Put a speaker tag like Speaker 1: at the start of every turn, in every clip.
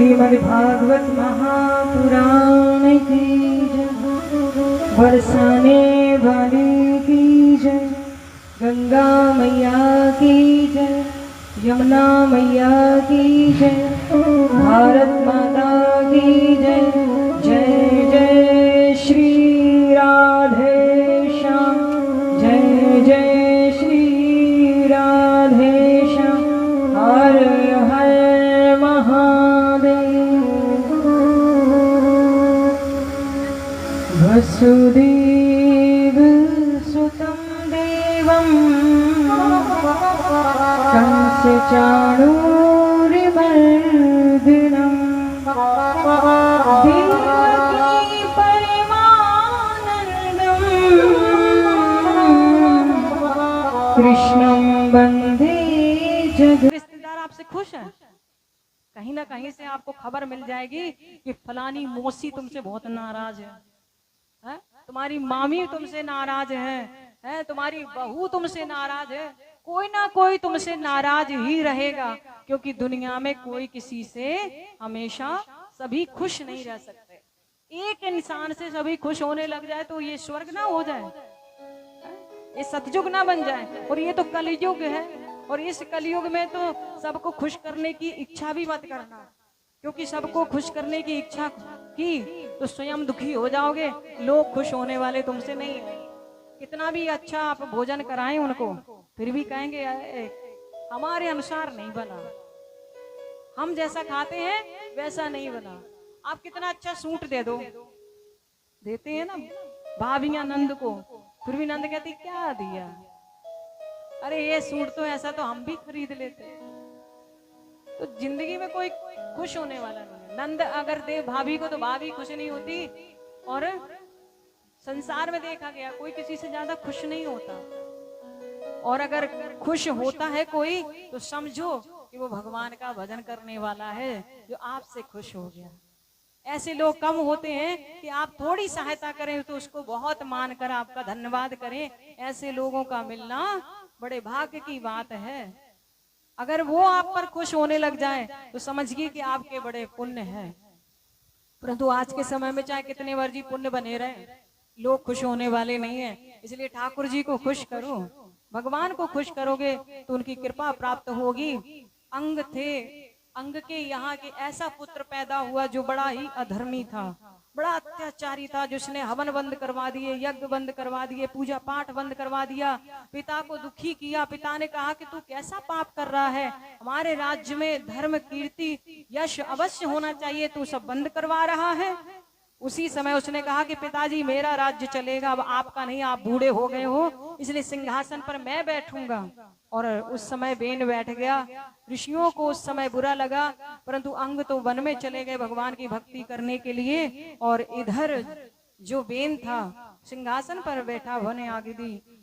Speaker 1: श्रीमद्भागवत महापुराण की जय, बरसाने वाली की जय, गंगा मैया की जय, यमुना मैया की जय, भारत माता की जय। जय जय श्री राधे श्याम, जय जय श्री राधे श्याम, हर हर महादेव। वसुदेव सुतं देवं कंस चाणूरमर्दनं देवकी परमानन्दं कृष्णं वन्दे जगत्।
Speaker 2: रिश्तेदार आपसे खुश हैं? कहीं ना कहीं से आपको खबर मिल जाएगी कि फलानी मौसी तुमसे बहुत नाराज है, तुम्हारी मामी तुमसे नाराज है, तुम्हारी बहू तुमसे नाराज है, कोई ना कोई तुमसे नाराज ही रहेगा, क्योंकि दुनिया में कोई किसी से हमेशा सभी खुश नहीं रह सकते। एक इंसान से सभी खुश होने लग जाए तो ये स्वर्ग ना हो जाए, ये सतयुग ना बन जाए। और ये तो कलयुग है, और इस कलयुग में तो सबको खुश करने की इच्छा भी मत करना, क्योंकि सबको खुश करने की इच्छा की तो स्वयं दुखी हो जाओगे। लोग खुश होने वाले तुमसे नहीं है। कितना भी अच्छा आप भोजन कराएं उनको, फिर भी कहेंगे हमारे अनुसार नहीं बना, हम जैसा खाते हैं वैसा नहीं बना। आप कितना अच्छा सूट दे दो, देते हैं ना भाभियां नंद को, फिर भी नंद कहती क्या दिया, अरे ये सूट तो ऐसा तो हम भी खरीद लेते। तो जिंदगी में कोई खुश होने वाला नहीं है। नंद अगर दे भाभी को तो भाभी खुश नहीं होती, और संसार में देखा गया कोई किसी से ज्यादा खुश नहीं होता। और अगर खुश होता है कोई तो समझो कि वो भगवान का भजन करने वाला है, जो आपसे खुश हो गया। ऐसे लोग कम होते हैं कि आप थोड़ी सहायता करें तो उसको बहुत मानकर आपका धन्यवाद करें। ऐसे लोगों का मिलना बड़े भाग्य की बात है। अगर वो आप पर खुश होने लग जाए तो समझिए कि आपके बड़े पुण्य है। परंतु आज के समय में चाहे कितने मर्जी पुण्य बने रहे, लोग खुश होने वाले नहीं है। इसलिए ठाकुर जी को खुश करो, भगवान को खुश करोगे तो उनकी कृपा प्राप्त होगी। अंग के यहाँ के ऐसा पुत्र पैदा हुआ जो बड़ा ही अधर्मी था, बड़ा अत्याचारी था, जिसने हवन बंद करवा दिए, यज्ञ बंद करवा दिए, पूजा पाठ बंद करवा दिया, पिता को दुखी किया। पिता ने कहा कि तू कैसा पाप कर रहा है, हमारे राज्य में धर्म कीर्ति यश अवश्य होना चाहिए, तू सब बंद करवा रहा है। उसी समय उसने कहा कि पिताजी मेरा राज्य चलेगा, अब आपका नहीं, आप बूढ़े हो गए हो, इसलिए सिंहासन पर मैं बैठूंगा। और उस समय बेन बैठ गया। ऋषियों को उस समय बुरा लगा, परंतु अंग तो वन में चले गए भगवान की भक्ति करने के लिए, और इधर जो बेन था सिंहासन पर बैठा, वन आदि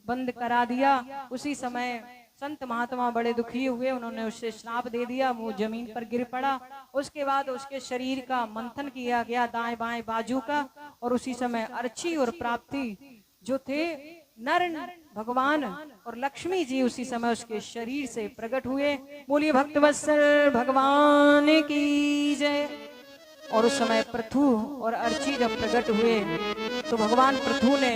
Speaker 2: बंद करा दिया। उसी समय संत महात्मा बड़े दुखी हुए, उन्होंने उसे श्राप दे दिया, वो जमीन पर गिर पड़ा। उसके बाद उसके शरीर का मंथन किया गया, दाएं बाएं बाजू का, और उसी समय अर्ची और प्राप्ति जो थे नर भगवान और लक्ष्मी जी उसी समय उसके शरीर से प्रकट हुए। बोलिए भक्तवत्सल भगवान की जय। और उस समय पृथु और अर्ची जब प्रकट हुए तो भगवान पृथु ने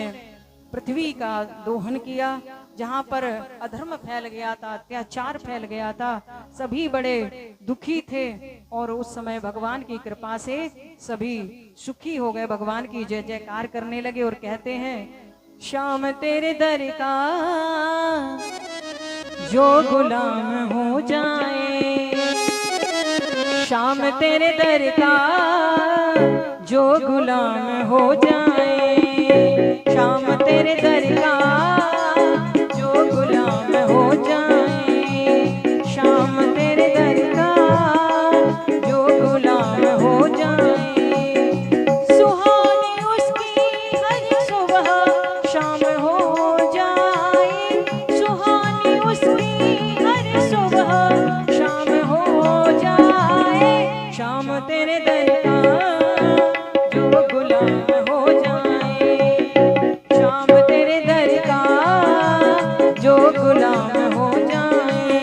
Speaker 2: पृथ्वी का दोहन किया। जहां पर अधर्म फैल गया था, अत्याचार फैल गया था, सभी बड़े दुखी थे, और उस समय भगवान की कृपा से सभी सुखी हो गए, भगवान की जय जयकार करने लगे। और कहते हैं श्याम तेरे दर का जो गुलाम हो जाए, श्याम तेरे दर का जो गुलाम हो जाए, श्याम तेरे दर का जो गुलाम हो जाए, श्याम तेरे दर का जो गुलाम हो जाए, सुहानी उसकी हर सुबह शाम हो जाए, सुहानी उसकी हर सुबह शाम हो जाए, शाम तेरे दर का जो गुलाम हो जाए, शाम तेरे दर का जो गुलाम हो जाए।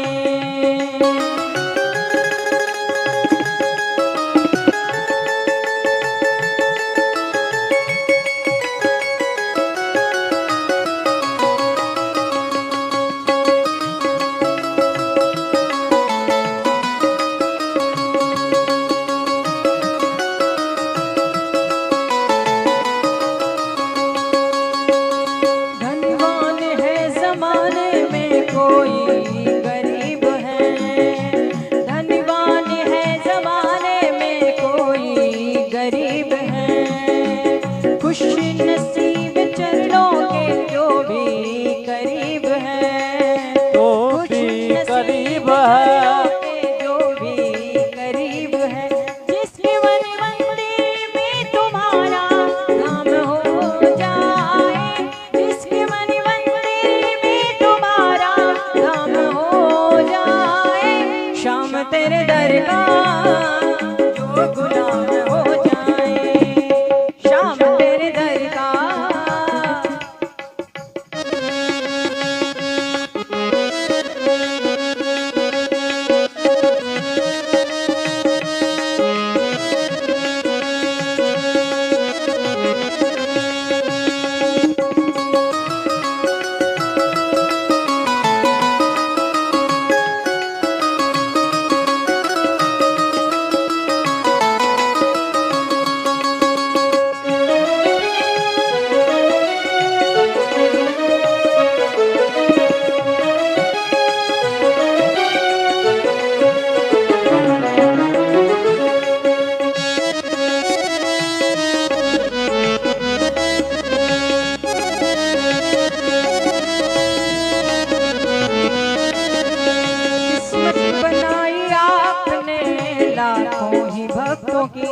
Speaker 2: लाखों ही भक्तों की,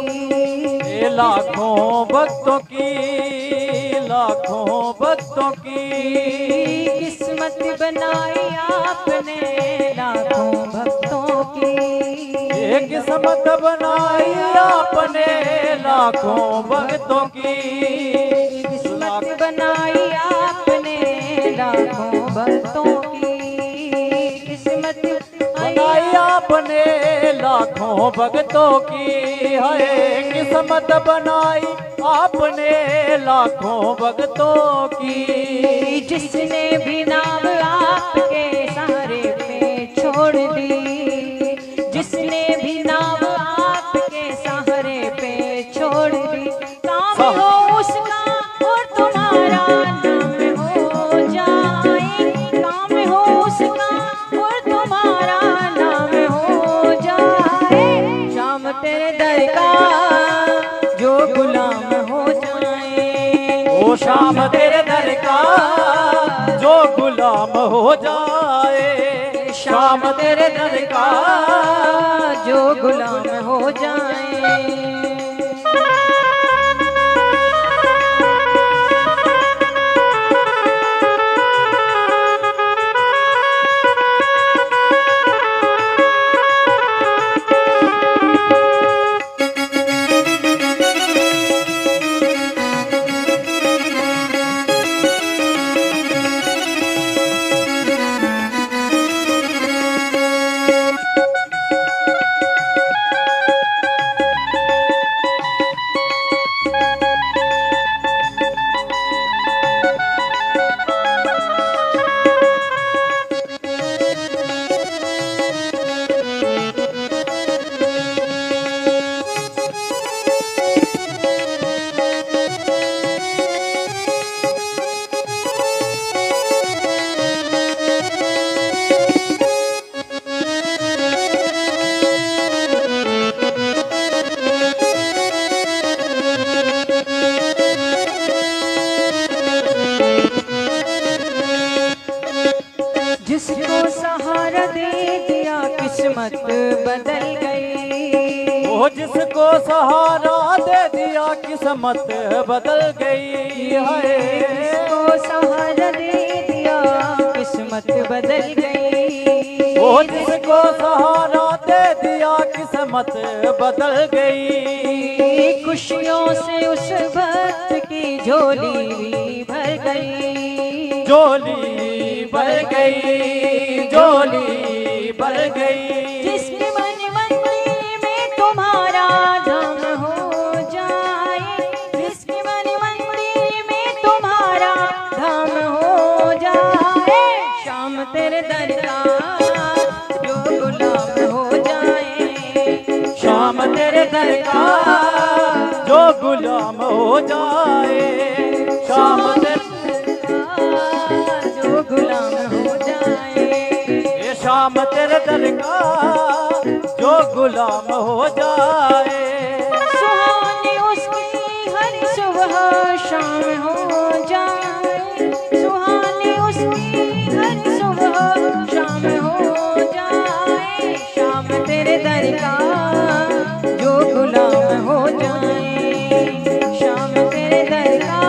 Speaker 3: ये लाखों भक्तों की, लाखों भक्तों की
Speaker 2: किस्मत बनाई आपने लाखों भक्तों की,
Speaker 3: ये किस्मत बनाई आपने लाखों भक्तों की,
Speaker 2: किस्मत बनाई आपने लाखों भक्तों की, किस्मत
Speaker 3: बनाई आपने लाखों भक्तों की है, किस्मत बनाई आपने लाखों भक्तों की।
Speaker 2: जिसने भी नाम आपके सहारे पे छोड़ दी, जिसने भी नाम आपके सहारे पे छोड़ दी, काम हो उसका और तुम्हारा नाम हो जाए, काम हो उसका और तुम्हारा नाम हो जाए। शाम तेरे दर का जो गुलाम हो जाए,
Speaker 3: ओ शाम तेरे दर का जो गुलाम हो जाए, शाम तेरे दर का
Speaker 2: जो गुलाम हो जाए। जिसको सहारा दे दिया किस्मत बदल गई,
Speaker 3: ओ जिसको सहारा दे दिया किस्मत बदल गई है,
Speaker 2: जिसको सहारा दे दिया किस्मत बदल गई,
Speaker 3: ओ जिसको सहारा दे दिया किस्मत बदल गई।
Speaker 2: खुशियों से उस भक्त की झोली भी भर गई,
Speaker 3: झोली भर गई, झोली भर गई।
Speaker 2: जिसके मन मंदिर में तुम्हारा धाम हो जाए, जिसके मन मंदिर में तुम्हारा धाम हो जाए। शाम तेरे दर का जो गुलाम हो जाए,
Speaker 3: शाम तेरे दर का जो गुलाम हो जाए, शाम तेरे
Speaker 2: जो गुलाम हो जाए।
Speaker 3: ये शाम तेरे दर का जो गुलाम हो जाए।
Speaker 2: सुहानी उसकी हर सुबह शाम हो जाए, सुहानी उसकी हर सुबह शाम हो जाए। शाम तेरे दर का जो गुलाम हो जाए, शाम तेरे दर का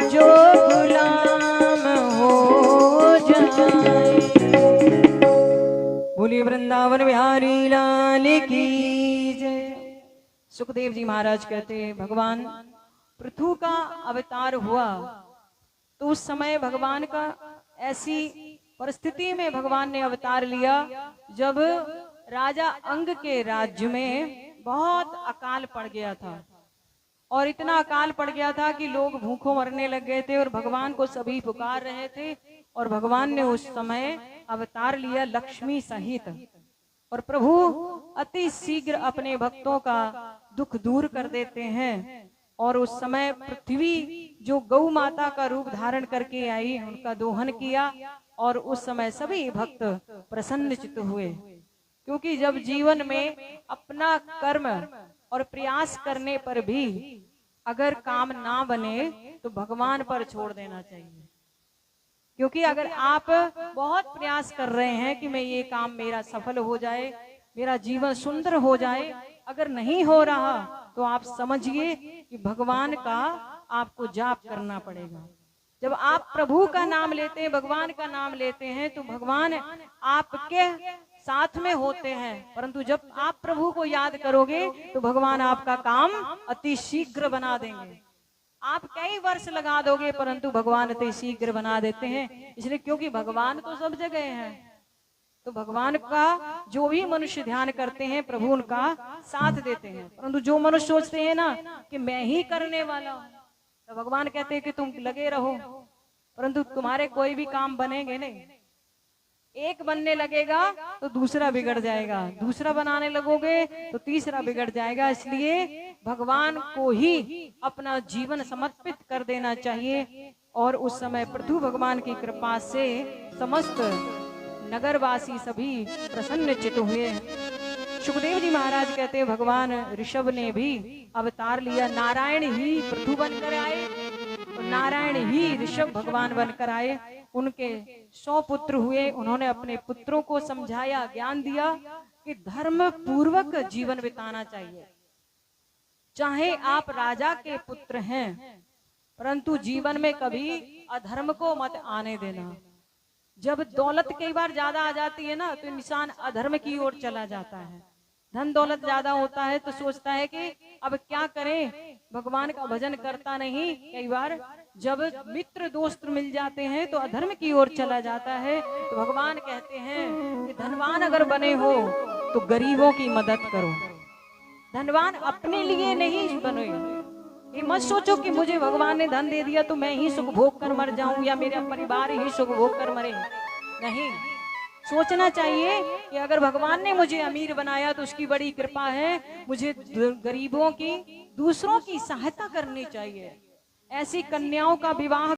Speaker 2: जो गुलाम हो जाए। बोलिए वृंदावन बिहारी लाल की जय। सुखदेव जी महाराज कहते हैं भगवान पृथु का अवतार हुआ तो उस समय भगवान का ऐसी परिस्थिति में भगवान ने अवतार लिया जब राजा अंग के राज्य में बहुत अकाल पड़ गया था, और इतना अकाल पड़ गया था कि लोग भूखों मरने लग गए थे और भगवान को सभी पुकार रहे थे। और भगवान ने उस समय अवतार लिया लक्ष्मी सहित, और प्रभु अति शीघ्र अपने भक्तों का दुख दूर कर देते हैं। और उस समय पृथ्वी जो गौ माता का रूप धारण करके आई, उनका दोहन किया, और उस समय सभी भक्त प्रसन्नचित्त हुए। क्योंकि जब जीवन में अपना कर्म और प्रयास करने पर भी अगर काम ना बने तो भगवान पर छोड़ देना चाहिए। क्योंकि अगर आप बहुत प्रयास कर रहे हैं कि मैं ये काम मेरा सफल हो जाए, मेरा जीवन सुंदर हो जाए। अगर नहीं हो रहा तो आप समझिए कि भगवान का आपको जाप करना पड़ेगा। जब आप प्रभु का नाम लेते हैं, भगवान का नाम लेते हैं, तो भगवान आपके साथ में होते हैं। परंतु जब आप प्रभु को याद करोगे तो भगवान आपका काम अति शीघ्र बना देंगे। आप कई वर्ष लगा दोगे परंतु भगवान अति शीघ्र बना देते हैं। इसलिए क्योंकि भगवान तो सब जगह है, तो भगवान का जो भी मनुष्य ध्यान करते हैं प्रभु उनका साथ देते हैं। परंतु जो मनुष्य सोचते हैं ना कि मैं ही करने वाला हूं, तो भगवान कहते हैं कि तुम लगे रहो, परंतु तुम्हारे कोई भी काम बनेंगे नहीं। एक बनने लगेगा तो दूसरा बिगड़ जाएगा, दूसरा बनाने लगोगे तो तीसरा बिगड़ जाएगा। इसलिए भगवान को ही अपना जीवन समर्पित कर देना चाहिए। और उस समय प्रभु भगवान की कृपा से समस्त नगरवासी सभी प्रसन्न चित्त हुए। सुखदेव जी महाराज कहते हैं भगवान ऋषभ ने भी अवतार लिया। नारायण ही पृथु बनकर आए, तो नारायण ही ऋषभ भगवान बनकर आए। उनके 100 पुत्र हुए। उन्होंने अपने पुत्रों को समझाया, ज्ञान दिया कि धर्म पूर्वक जीवन बिताना चाहिए। चाहे आप राजा के पुत्र हैं, परंतु जीवन में कभी अधर्म को मत आने देना। जब दौलत कई बार ज्यादा आ जाती है ना तो इंसान अधर्म की ओर चला जाता है। धन दौलत ज्यादा होता है तो सोचता है कि अब क्या करें, भगवान का भजन करता नहीं। कई बार जब मित्र दोस्त मिल जाते हैं तो अधर्म की ओर चला जाता है। तो भगवान कहते हैं कि धनवान अगर बने हो तो गरीबों की मदद करो, धनवान अपने लिए नहीं बनो। ये मत सोचो कि मुझे भगवान ने धन दे दिया तो मैं ही सुख भोग कर मर जाऊं या मेरा परिवार ही सुख भोग कर मरे। नहीं, सोचना चाहिए कि अगर भगवान ने मुझे अमीर बनाया तो उसकी बड़ी कृपा है, मुझे गरीबों की, दूसरों की सहायता करनी चाहिए। ऐसी कन्याओं का विवाह